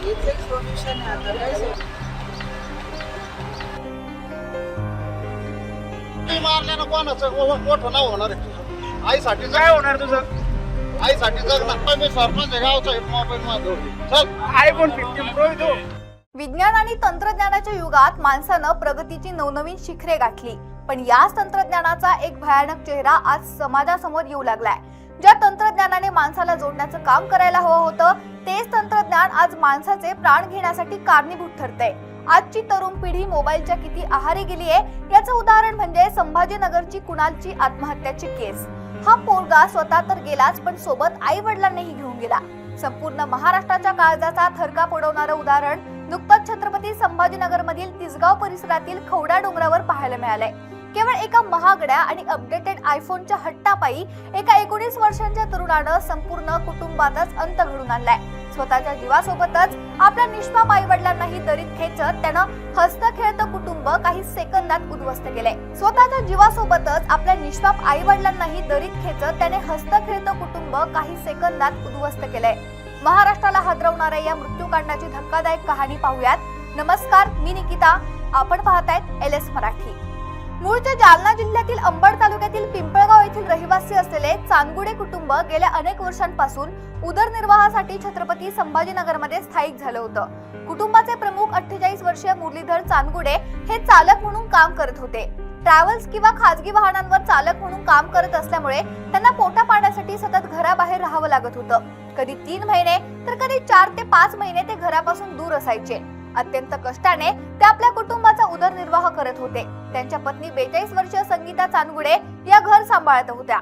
हेच एक सोल्युशन आहे. आता काय मारल्यानं कोणाचं मोठं नाव होणार आहे तुझं? आईसाठी काय होणार तुझं? आईसाठी जग ना मी सरपंच आहे गावचा मोबाईल माझं चल iPhone 15 Pro आहे तो. विज्ञान आणि तंत्रज्ञानाच्या युगात माणसानं प्रगतीची नवनवीन शिखरे गाठली, पण याच तंत्रज्ञानाचा एक भयानक चेहरा आज समाजासमोर येऊ लागलाय. ज्या तंत्रज्ञानाने माणसाला जोडण्याचं काम करायला हवं होतं, तेच तंत्रज्ञान आज माणसाचे प्राण घेण्यासाठी कारणीभूत ठरतंय. आजची तरुण पिढी मोबाईलच्या किती आहारी गेली आहे याचं उदाहरण म्हणजे संभाजीनगरची कुणालची आत्महत्याची केस. हा पोरगा स्वतः तर गेलाच, पण सोबत आई वडिलांनाही घेऊन गेला. संपूर्ण महाराष्ट्राच्या काळजाचा थरका पडवणारं उदाहरण नुकतंच छत्रपती संभाजीनगर मधील तिसगाव परिसरातील खवडा डोंगरावर पाहायला मिळालंय. केवळ एका महागड्या आणि अपडेटेड आयफोनच्या हट्टापायी एका 19 वर्षांच्या तरुणानं संपूर्ण कुटुंबातच अंत घडून आणलाय. स्वतःच्या जीवासोबतच आपल्या निष्पाप आई वडिलांनाही दरीत खेचत त्यानं हसतं खेळतं कुटुंब काही सेकंदात उद्ध्वस्त केलंय. स्वतःच्या जीवासोबतच आपल्या निष्पाप आई वडिलांनाही दरीत खेचत त्याने हसतं खेळतं कुटुंब काही सेकंदात उद्ध्वस्त केलंय. महाराष्ट्राला हादरवणाऱ्या या मृत्यूकांडाची धक्कादायक कहाणी पाहूयात. नमस्कार, मी निकिता. आपण पाहतायत LS मराठी. मूळचे जालना जिल्ह्यातील अंबड तालुक्यातील पिंपळगाव येथील रहिवासी असलेले चांदगुडे कुटुंब गेल्या अनेक वर्षांपासून उदरनिर्वाहासाठी छत्रपती संभाजीनगरमध्ये स्थायिक झालं होतं. कुटुंबाचे प्रमुख 48 वर्षीय मुरलीधर चांदगुडे हे चालक म्हणून काम करत होते. ट्रॅव्हल्स किंवा खाजगी वाहनांवर चालक म्हणून काम करत असल्यामुळे त्यांना पोटा पाण्यासाठी सतत घराबाहेर राहावं लागत होतं. कधी 3 महिने तर कधी 4 ते 5 महिने ते घरापासून दूर असायचे. अत्यंत कष्टाने ते आपल्या कुटुंबाचा उदरनिर्वाह करत होते. त्यांच्या पत्नी 42 वर्षीय संगीता चांदगुडे या घर सांभाळत होत्या.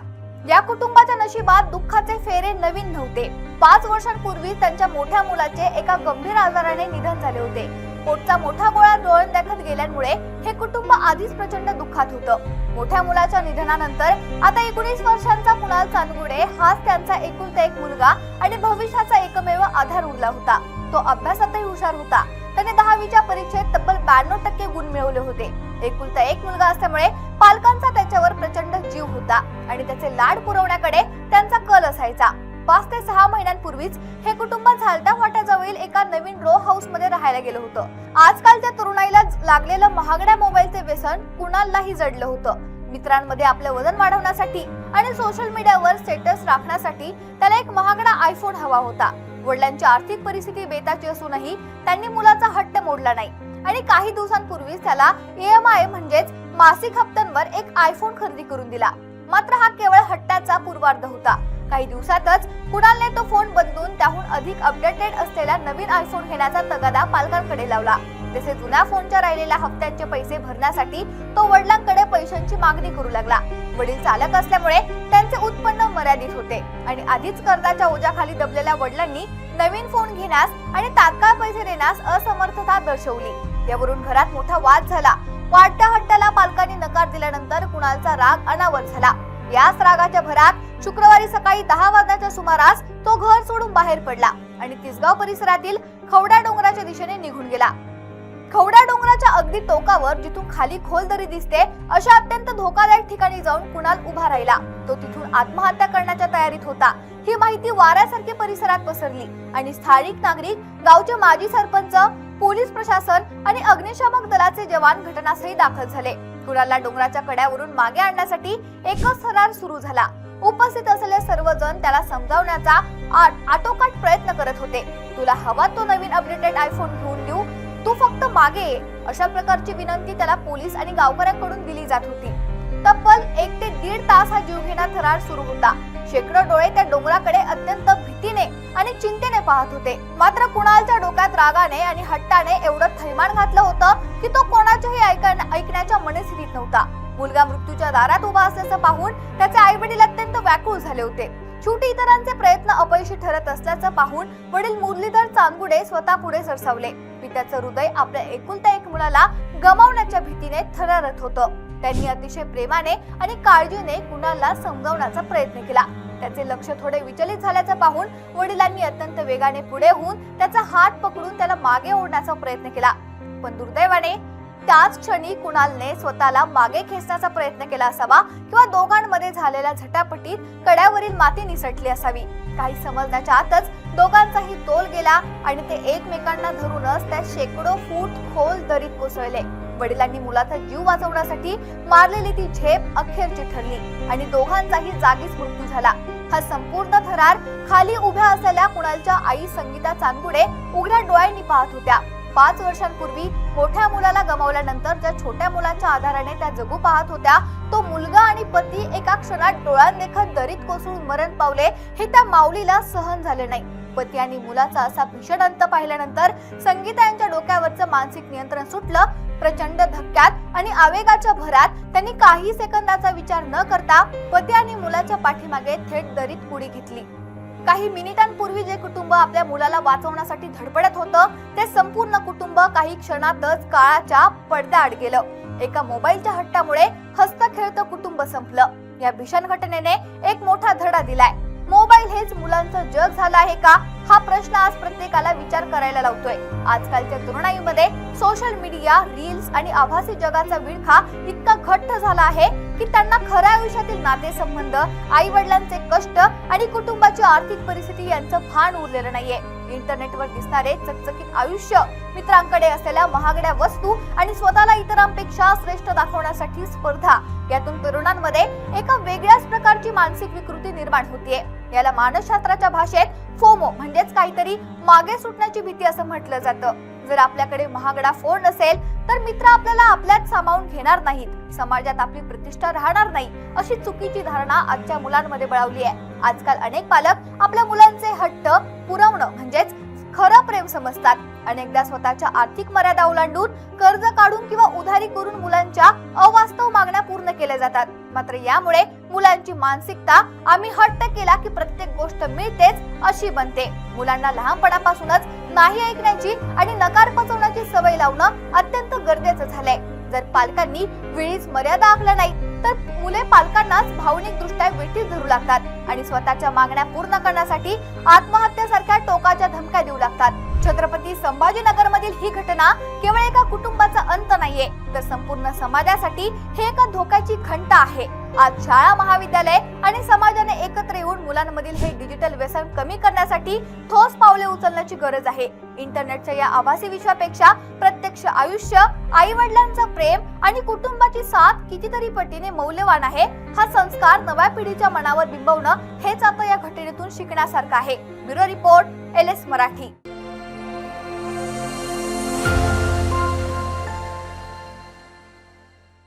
या कुटुंबाच्या नशिबात दुःखाचे फेरे नवीन नव्हते. 5 वर्षांपूर्वी त्यांच्या मोठ्या मुलाचे एका गंभीर आजाराने निधन झाले होते. पोटचा मोठा गोळा डोळ्यांदेखत गेल्यामुळे हे कुटुंब आधीच प्रचंड दुःखात होतं. मोठ्या मुलाच्या निधनानंतर आता 19 वर्षांचा कुणाल चांदगुडे हाच त्यांचा एकुलता एक मुलगा आणि भविष्याचा एकमेव आधार उरला होता. तो अभ्यासातही हुशार होता. त्याने 10वीच्या परीक्षेत तब्बल 92% गुण मिळवले होते. एकुलता एक मुलगा असल्यामुळे पालकांचा त्याच्यावर प्रचंड जीव होता आणि त्याचे लाड पुरवण्याकडे त्यांचा कल असायचा. 5 ते 6 महिन्यांपूर्वीच हे कुटुंब झालटा फाट्याजवळील एका नवीन रो हाऊस मध्ये राहायला गेलं होतं. आजकालच्या तरुणाईला लागलेलं महागड्या मोबाईलचे व्यसन कुणाललाही जडलं होतं. मित्रांमध्ये आपलं वजन वाढवण्यासाठी आणि सोशल मीडियावर स्टेटस राखण्यासाठी त्याला एक महागडा आयफोन हवा होता. वडिलांची आर्थिक परिस्थिती बेताची असूनही त्यांनी मुलाचा हट्ट मोडला नाही आणि काही दिवसांपूर्वीच त्याला EMI म्हणजेच मासिक हप्त्यांवर एक आयफोन खरेदी करून दिला. मात्र हा केवळ हट्टाचा पूर्वार्ध होता. काही दिवसातच कुणालने तो फोन बदलून त्याहून अधिक अपडेटेड असलेला नवीन आयफोन घेण्याचा तगादा पालकांकडे लावला. तसे जुन्या फोनच्या राहिलेल्या हप्त्यांचे पैसे भरण्यासाठी तो वडिलांकडे पैशांची मागणी करू लागला. वडील चालक असल्यामुळे त्यांचे उत्पन्न मर्यादित होते आणि आधीच कर्जाच्या ओझ्याखाली दबलेल्या वडिलांनी नवीन फोन घेण्यास आणि तात्काळ पैसे देण्यास असमर्थता दर्शवली. यावरून घरात मोठा वाद झाला. वाढत्या हट्टाला पालकांनी नकार दिल्यानंतर कुणालचा राग अनावर झाला. याच रागाच्या भरात शुक्रवारी सकाळी 10 वाजण्याच्या सुमारास तो घर सोडून बाहेर पडला आणि तिसगाव परिसरातील खवडा डोंगराच्या दिशेने निघून गेला. खवडा डोंगराच्या अगदी टोकावर जिथून खाली खोल दरी दिसते अशा अत्यंत धोकादायक ठिकाणी जाऊन कुणाल उभा राहिला. तो तिथून आत्महत्या करण्याच्या तयारीत होता. ही माहिती वाऱ्यासारखी परिसरात पसरली आणि स्थानिक नागरिक, गावचे माजी सरपंच, पोलीस प्रशासन आणि अग्निशामक दलाचे जवान घटनास्थळी दाखल झाले. कुणालला डोंगराच्या कड्यावरून मागे आणण्यासाठी एकच थरार सुरू झाला. उपस्थित असलेले सर्वजण त्याला समजावण्याचा आटोकाट प्रयत्न करत होते. तुला हवा तो नवीन अपडेटेड आयफोन घेऊन देऊ, तू फक्त मागे ये, अशा प्रकारची विनंती त्याला पोलीस आणि गावकऱ्यांकडून दिली जात होती. तब्बल 1 ते 1.5 तास हा जीवघेणा थरार सुरू होता. शेकडो डोळे त्या डोंगराकडे अत्यंत भीतीने आणि चिंतेने पाहत होते. मात्र कुणालच्या डोक्यात रागाने आणि हट्टाने एवढं थैमान घातलं होतं की तो कोणाच्याही ऐकण्याच्या मनस्थितीत नव्हता. मुलगा मृत्यूच्या दारात उभा असल्याचं पाहून त्याचे आई वडील अत्यंत व्याकुळ झाले होते. शेवटी इतरांचे प्रयत्न अपयशी ठरत असल्याचं पाहून वडील मुरलीधर चांदगुडे स्वतः पुढे सरसावले. पित्याचं हृदय आपल्या एकुलत्या एक मुलाला गमावण्याच्या भीतीने थरथरत होतं. त्यांनी अतिशय प्रेमाने आणि काळजीने कुणालला समजावण्याचा प्रयत्न केला. त्याचे लक्ष थोडे विचलित झाल्याचं पाहून वडिलांनी अत्यंत वेगाने पुढे होऊन त्याचा हात पकडून त्याला मागे ओढण्याचा प्रयत्न केला. पण दुर्दैवाने त्याच क्षणी कुणालने स्वतःला मागे खेचण्याचा प्रयत्न केला असावा किंवा दोघांमध्ये झालेल्या झटापटीत कड्यावरील माती निसटली असावी. काही समजण्याच्या आतच दोघांचाही तोल गेला आणि ते एकमेकांना धरूनच त्या शेकडो फूट खोल दरीत कोसळले. वडिलांनी मुलाचा जीव वाचवण्यासाठी मारलेली ती झेप अखेरची ठरली आणि दोघांचाही जागीच मृत्यू झाला. हा संपूर्ण थरार खाली उभ्या असलेल्या कुणालच्या आई संगीता चांदगुडे उघड्या डोळ्यांनी पाहत होत्या. 5 वर्षांपूर्वी मोठ्या मुलाला गमावल्यानंतर ज्या छोट्या मुलाच्या आधाराने त्या जगू पाहत होत्या, तो मुलगा आणि पती एका क्षणात डोळ्यांदेखत दरीत कोसळून मरण पावले हे त्या माऊलीला सहन झाले नाही. पती आणि मुलाचा असा भीषण अंत पाहिल्यानंतर संगीता यांच्या डोक्यावरचं मानसिक नियंत्रण सुटलं. प्रचंड धक्क्यात आणि आवेगाच्या भरात त्यांनी काही सेकंदाचा विचार न करता पती आणि मुलाच्या पाठीमागे थेट दरीत उडी घेतली. काही मिनिटांपूर्वी जे कुटुंब आपल्या मुलाला वाचवण्यासाठी धडपडत होतं, ते संपूर्ण कुटुंब काही क्षणातच काळाच्या पडद्याआड गेलं. एका मोबाईलच्या हट्टामुळे हसतं खेळतं कुटुंब संपलं. या भीषण घटनेने एक मोठा धडा दिलाय. मोबाईल हेच मुलांचं जग झालं आहे का, हा प्रश्न आज प्रत्येकाला विचार करायला लावतोय. आजकालच्या तरुणाईमध्ये सोशल मीडिया, रील्स आणि आभासी जगाचा विळखा इतका घट्ट झाला आहे की त्यांना खऱ्या आयुष्यातील नातेसंबंध, आई वडिलांचे कष्ट आणि कुटुंबाची आर्थिक परिस्थिती यांचं भान उरलेलं नाहीये. इंटरनेटवर दिसणारे चकचकीत आयुष्य, मित्रांकडे असलेल्या महागड्या वस्तू आणि स्वतःला इतरांपेक्षा श्रेष्ठ दाखवण्यासाठी स्पर्धा, यातून तरुणांमध्ये एका वेगळ्याच प्रकारची मानसिक विकृती निर्माण होतीये. याला मानसशास्त्राच्या भाषेत फोमो म्हणजेच काहीतरी मागे सुटण्याची भीती असं म्हटलं जातं. जर आपल्याकडे महागडा फोन नसेल तर मित्र आपल्याला आपल्यात सामावून घेणार नाहीत, समाजात आपली प्रतिष्ठा राहणार नाही, अशी चुकीची धारणा आजच्या मुलांमध्ये बळावली आहे. आजकाल अनेक पालक आपल्या मुलांचे हट्ट पुरवणं म्हणजेच खरं प्रेम समजतात. अनेकदा स्वतःच्या आर्थिक मर्यादा ओलांडून कर्ज काढून किंवा उधारी करून मुलांच्या अवास्तव मागण्या पूर्ण केल्या जातात. मात्र यामुळे मुलांची मानसिकता आम्ही हट्ट केला की प्रत्येक गोष्ट मिळतेच अशी बनते. मुलांना लहानपणापासूनच नाही ऐकण्याची आणि नकार पचवण्याची सवय लावणं अत्यंत गरजेचं झालंय. जर पालकांनी वेळीच मर्यादा आखल्या नाही तर मुले पालकांनाच भावनिक दृष्ट्या वेठीस धरू लागतात आणि स्वतःच्या मागण्या पूर्ण करण्यासाठी आत्महत्येसारख्या टोकाच्या धमक्या देऊ लागतात. छत्रपती संभाजीनगर मधील ही घटना केवळ एका कुटुंबाचा अंत नाहीये, तर संपूर्ण समाजासाठी हे एका धोक्याची घंट आहे. आज शाळा, महाविद्यालय आणि समाजाने एकत्र येऊन मुलांमधील हे डिजिटल व्यसन कमी करण्यासाठी ठोस पावले उचलण्याची गरज आहे. इंटरनेटच्या या आभासी विश्वापेक्षा प्रत्यक्ष आयुष्य, आई वडिलांचं प्रेम आणि कुटुंबाची साथ कितीतरी पटीने मौल्यवान आहे. हा संस्कार नव्या पिढीच्या मनावर बिंबवणं हेच आता या घटनेतून शिकण्यासारखं आहे. Bureau report, LS Marathi.